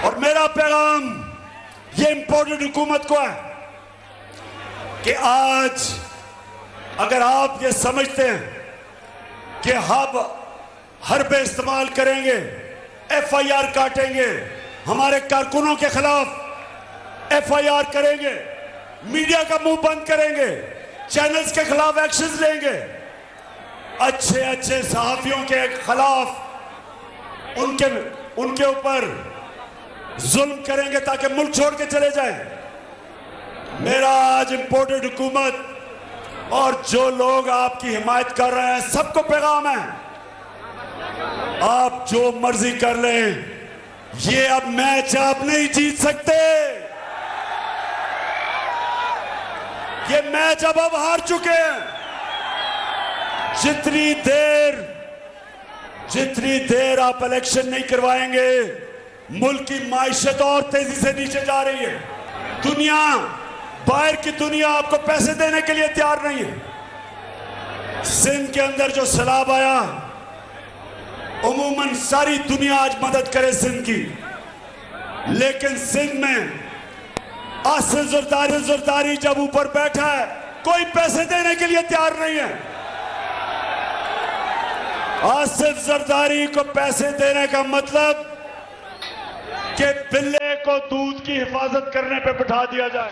और मेरा पैगाम ये इंपोर्टेड हुकूमत को है कि आज अगर आप ये समझते हैं कि हम हरबे इस्तेमाल करेंगे, FIR काटेंगे, हमारे कारकुनों के खिलाफ FIR करेंगे, मीडिया का मुंह बंद करेंगे, चैनल्स के खिलाफ एक्शन लेंगे, अच्छे अच्छे सहाफियों के खिलाफ उनके ऊपर जुल्म करेंगे ताकि मुल्क छोड़ के चले जाएं। मेरा आज इंपोर्टेड हुकूमत और जो लोग आपकी हिमायत कर रहे हैं सबको पैगाम है, आप जो मर्जी कर लें, ये अब मैच आप नहीं जीत सकते। ये मैच अब हार चुके हैं। जितनी देर आप इलेक्शन नहीं करवाएंगे, मुल्क की माइशत और तेजी से नीचे जा रही है। बाहर की दुनिया आपको पैसे देने के लिए तैयार नहीं है। सिंध के अंदर जो सैलाब आया, उमूमन सारी दुनिया आज मदद करे सिंध की, लेकिन सिंध में आसिफ जरदारी जब ऊपर बैठा है, कोई पैसे देने के लिए तैयार नहीं है। आसिफ जरदारी को पैसे देने का मतलब कि बिल्ले को दूध की हिफाजत करने पे बिठा दिया जाए।